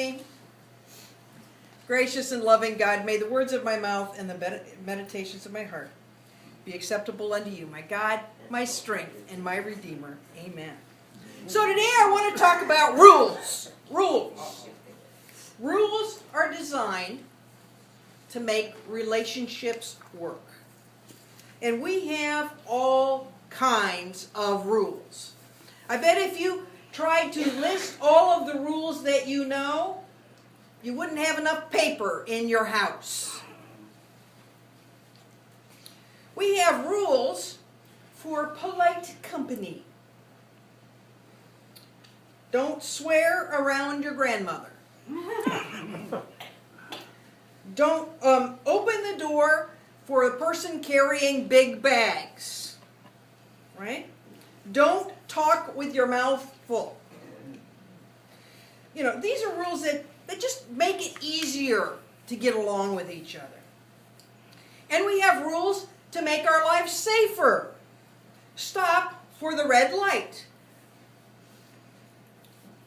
pray. Gracious and loving God, may the words of my mouth and the meditations of my heart be acceptable unto you, my God, my strength, and my Redeemer. Amen. So today I want to talk about rules. Rules. Rules are designed to make relationships work. And we have all kinds of rules. I bet if you tried to list all of the rules that you know, you wouldn't have enough paper in your house. We have rules for polite company. Don't swear around your grandmother. Don't open the door for a person carrying big bags. Right? Don't talk with your mouth full. You know, these are rules that just make it easier to get along with each other. And we have rules to make our lives safer. Stop for the red light.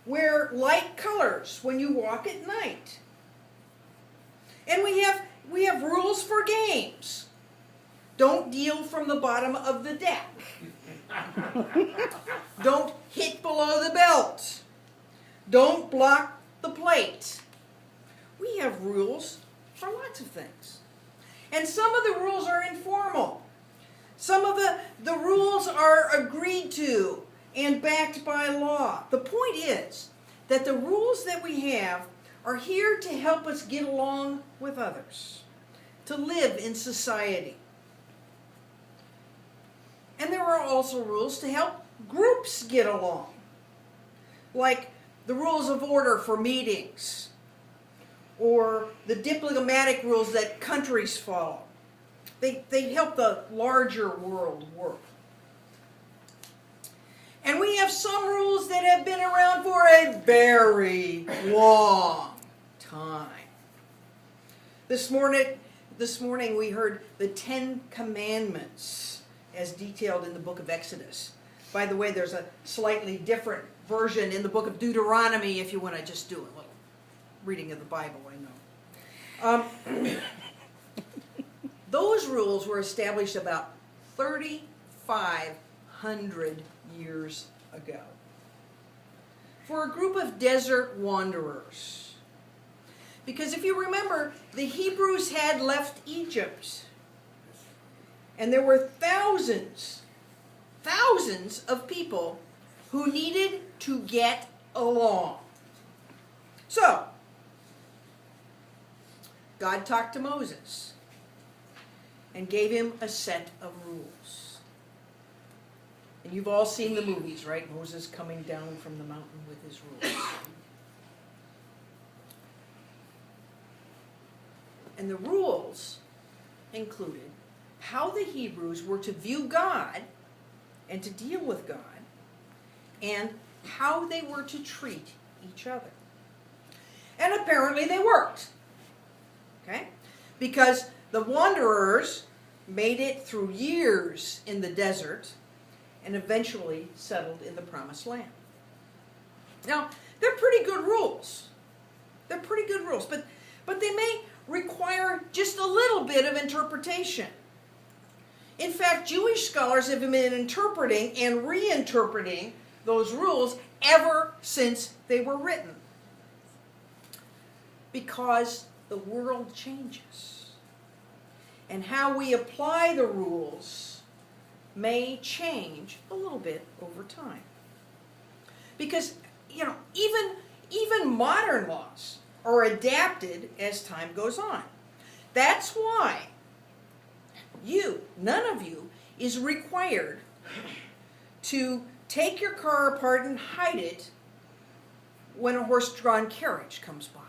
Wear light colors when you walk at night. And we have rules for games. Don't deal from the bottom of the deck. Don't hit below the belt. Don't block the plate. We have rules for lots of things. And some of the rules are informal. Some of the rules are agreed to and backed by law. The point is that the rules that we have are here to help us get along with others, to live in society. And there are also rules to help groups get along, like the rules of order for meetings, or the diplomatic rules that countries follow. They help the larger world work. And we have some rules that have been around for a very long time. This morning we heard the 10 Commandments as detailed in the book of Exodus. By the way, there's a slightly different version in the book of Deuteronomy if you want to just do a little reading of the Bible, I know. Those rules were established about 3,500 years ago for a group of desert wanderers. Because if you remember, the Hebrews had left Egypt. And there were thousands of people who needed to get along. So, God talked to Moses and gave him a set of rules. And you've all seen the movies, right? Moses coming down from the mountain with his rules. And the rules included how the Hebrews were to view God and to deal with God, and how they were to treat each other. And apparently they worked. Okay? Because the wanderers made it through years in the desert and eventually settled in the promised land. Now, they're pretty good rules. They're pretty good rules, but they may require just a little bit of interpretation. In fact, Jewish scholars have been interpreting and reinterpreting those rules ever since they were written. Because the world changes. And how we apply the rules may change a little bit over time. Because, you know, even modern laws are adapted as time goes on. That's why none of you, is required to take your car apart and hide it when a horse-drawn carriage comes by.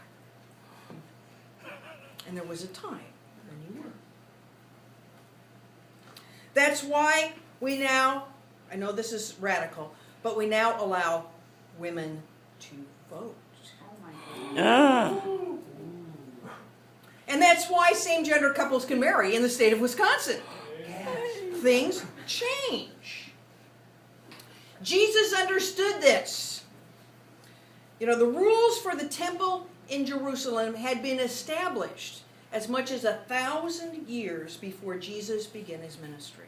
And there was a time when you were. That's why we now, I know this is radical, but we now allow women to vote. Oh my God. And that's why same-gender couples can marry in the state of Wisconsin. Things change. Jesus understood this. You know, the rules for the temple in Jerusalem had been established as much as 1,000 years before Jesus began his ministry.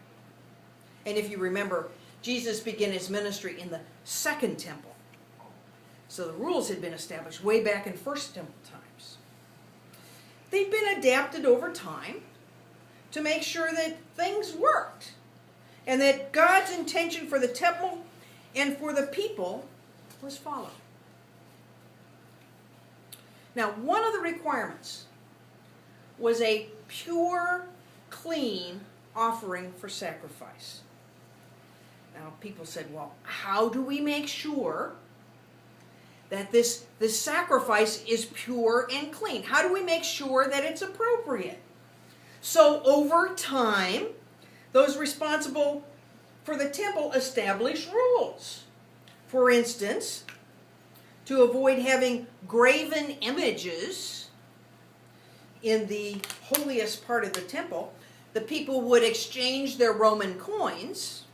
And if you remember, Jesus began his ministry in the second temple. So the rules had been established way back in First Temple times. They'd been adapted over time to make sure that things worked and that God's intention for the temple and for the people was followed. Now, one of the requirements was a pure, clean offering for sacrifice. Now, people said, well, how do we make sure that this sacrifice is pure and clean? How do we make sure that it's appropriate? So, over time, those responsible for the temple established rules. For instance, to avoid having graven images in the holiest part of the temple, the people would exchange their Roman coins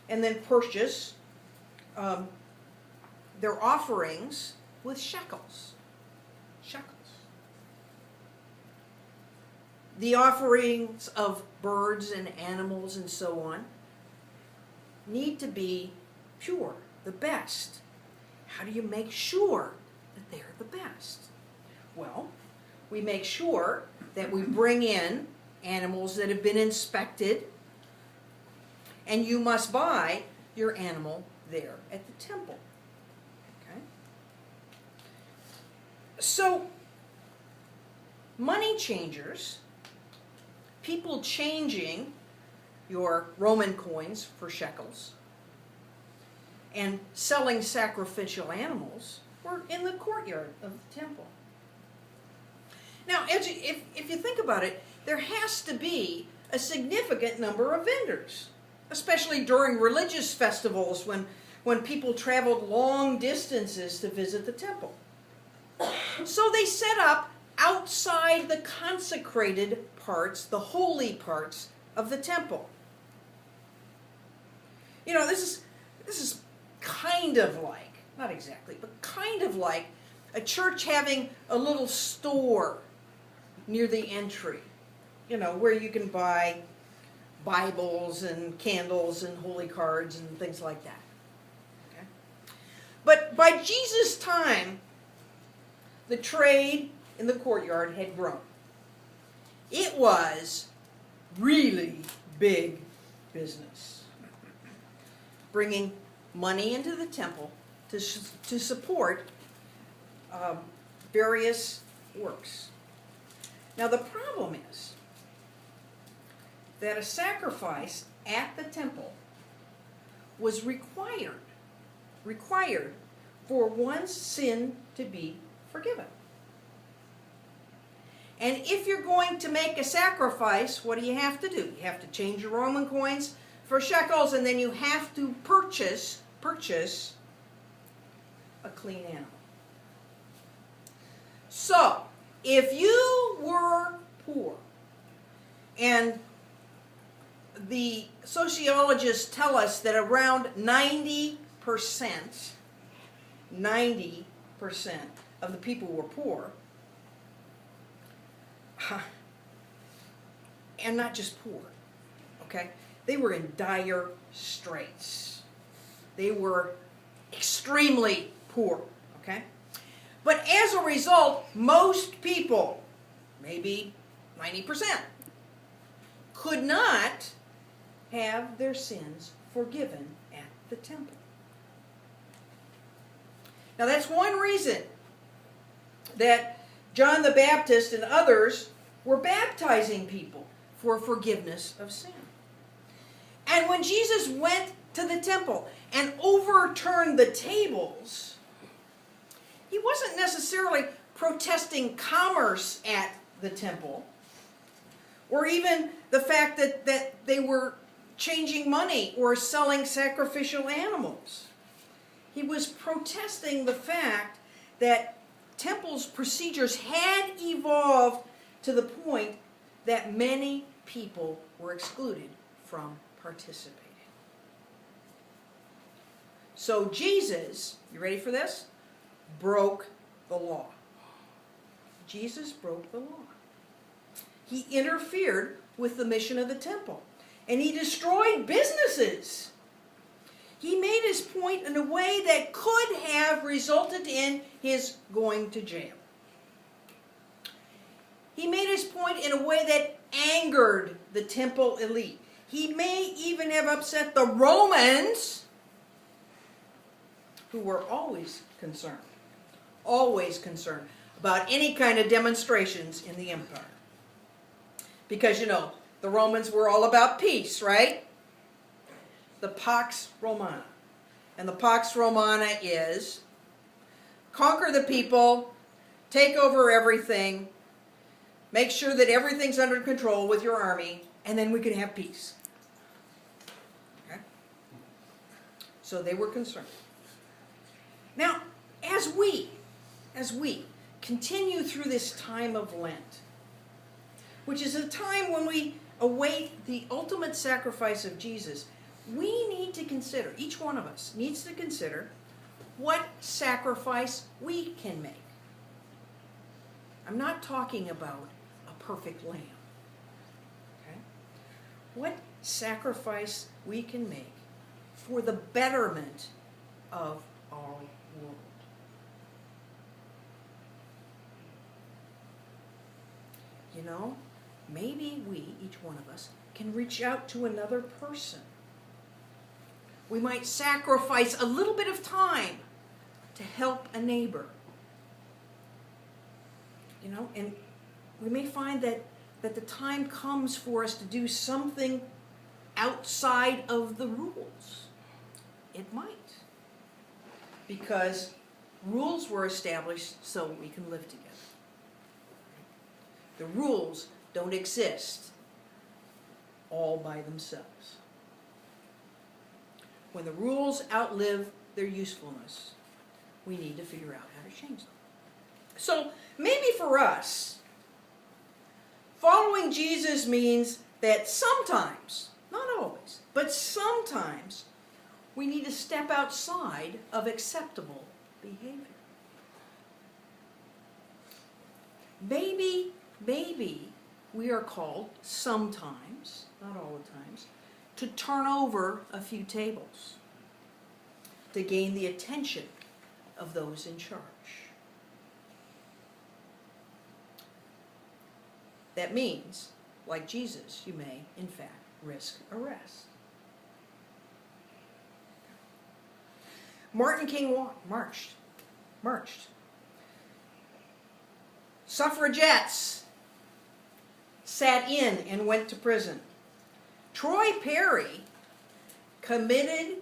and then purchase their offerings with shekels. Shekels. The offerings of birds and animals and so on need to be pure, the best. How do you make sure that they're the best? Well, we make sure that we bring in animals that have been inspected, and you must buy your animal there at the temple. Okay? So, money changers, people changing your Roman coins for shekels, and selling sacrificial animals were in the courtyard of the temple. Now, if you think about it, there has to be a significant number of vendors, especially during religious festivals when people traveled long distances to visit the temple. So they set up outside the consecrated parts, the holy parts of the temple. You know, this is kind of like, not exactly, but kind of like a church having a little store near the entry, you know, where you can buy Bibles and candles and holy cards and things like that. Okay? But by Jesus' time, the trade in the courtyard had grown. It was really big business, bringing money into the temple to support various works. Now the problem is that a sacrifice at the temple was required for one's sin to be forgiven. And if you're going to make a sacrifice, what do you have to do? You have to change your Roman coins for shekels, and then you have to purchase a clean animal. So, if you were poor, and the sociologists tell us that around 90% of the people were poor, and not just poor, okay? They were in dire straits. They were extremely poor, okay? But as a result, most people, maybe 90%, could not have their sins forgiven at the temple. Now that's one reason that John the Baptist and others were baptizing people for forgiveness of sin. And when Jesus went to the temple and overturned the tables, he wasn't necessarily protesting commerce at the temple, or even the fact that they were changing money or selling sacrificial animals. He was protesting the fact that temple's procedures had evolved to the point that many people were excluded from participating. So Jesus, you ready for this? broke the law. Jesus broke the law. He interfered with the mission of the temple. And he destroyed businesses. He made his point in a way that could have resulted in his going to jail. He made his point in a way that angered the temple elite. He may even have upset the Romans, who were always concerned about any kind of demonstrations in the empire. Because, you know, the Romans were all about peace, right? The Pax Romana. And the Pax Romana is conquer the people, take over everything, make sure that everything's under control with your army, and then we can have peace. Okay? So they were concerned. Now, as we continue through this time of Lent, which is a time when we await the ultimate sacrifice of Jesus, we need to consider, each one of us needs to consider what sacrifice we can make. I'm not talking about a perfect lamb. Okay? What sacrifice we can make for the betterment of our world. You know, maybe we, each one of us, can reach out to another person. We might sacrifice a little bit of time to help a neighbor. You know, and we may find that the time comes for us to do something outside of the rules. It might. Because rules were established so we can live together. The rules don't exist all by themselves. When the rules outlive their usefulness, we need to figure out how to change them. So maybe for us, following Jesus means that sometimes, not always, but sometimes, we need to step outside of acceptable behavior. Maybe we are called sometimes, not all the times, to turn over a few tables to gain the attention of those in charge. That means, like Jesus, you may, in fact, risk arrest. Martin King marched. Suffragettes sat in and went to prison. Troy Perry committed